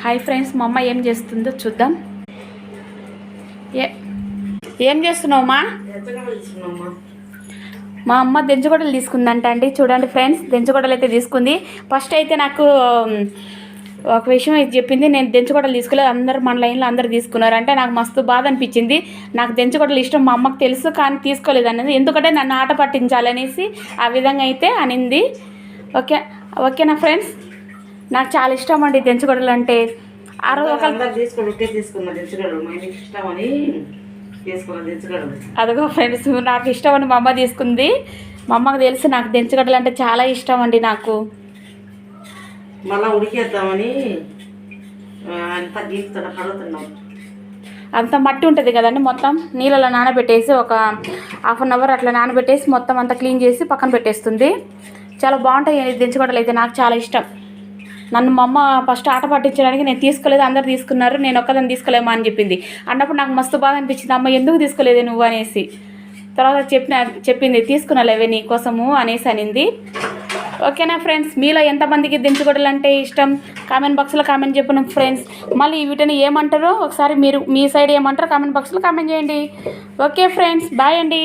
Hi friends, మా అమ్మ ఏం చేస్తుందో చూద్దాం. ఏం చేస్తున్నావమ్మా? మా అమ్మ దెంచుగొడలు తీసుకుందంట అండి. చూడండి ఫ్రెండ్స్, దెంచుగొడలు అయితే తీసుకుంది. ఫస్ట్ అయితే నాకు ఒక విషయం అయితే చెప్పింది, నేను దెంచుగొడలు తీసుకోలేదు, అందరు మన లైన్లో అందరు తీసుకున్నారు అంటే నాకు మస్తు బాధ అనిపించింది. నాకు దెంచుగొడలు ఇష్టం, మా అమ్మకు తెలుసు, కానీ తీసుకోలేదు అనేది. ఎందుకంటే నన్ను ఆట పట్టించాలనేసి ఆ విధంగా అయితే అనింది. ఓకేనా ఫ్రెండ్స్, నాకు చాలా ఇష్టం అండి దెంచుగొడలు అంటే. ఆ రోజు అదిగో ఫ్రెండ్స్, నాకు ఇష్టం అని మా అమ్మ తీసుకుంది. మా అమ్మకు తెలుసు నాకు దెంచుగొడలు అంటే చాలా ఇష్టం అండి. నాకు మళ్ళీ ఉడికేద్దామని అంత మట్టి ఉంటుంది కదండి, మొత్తం నీళ్ళలో నానబెట్టేసి ఒక హాఫ్ అన్ అవర్ అట్లా నానబెట్టేసి మొత్తం అంతా క్లీన్ చేసి పక్కన పెట్టేస్తుంది. చాలా బాగుంటాయి దెంచుగొడలు అయితే, నాకు చాలా ఇష్టం. నన్ను మా అమ్మ ఫస్ట్ ఆట పట్టించడానికి నేను తీసుకోలేదు, అందరు తీసుకున్నారు, నేను ఒక్కదాన్ని తీసుకోలేమా అని చెప్పింది. అన్నప్పుడు నాకు మస్తు బాధ అనిపించింది, అమ్మ ఎందుకు తీసుకోలేదు నువ్వు అనేసి. తర్వాత చెప్పింది తీసుకున్నాలేవే నీ కోసము అనేసి అనింది. ఓకేనా ఫ్రెండ్స్, మీలో ఎంతమందికి దెంచుగొడలు అంటే ఇష్టం కామెంట్ బాక్స్లో కామెంట్ చెప్పను ఫ్రెండ్స్. మళ్ళీ వీటిని ఏమంటారో ఒకసారి మీరు మీ సైడ్ ఏమంటారో కామెంట్ బాక్స్లో కామెంట్ చేయండి. ఓకే ఫ్రెండ్స్, బాయ్ అండి.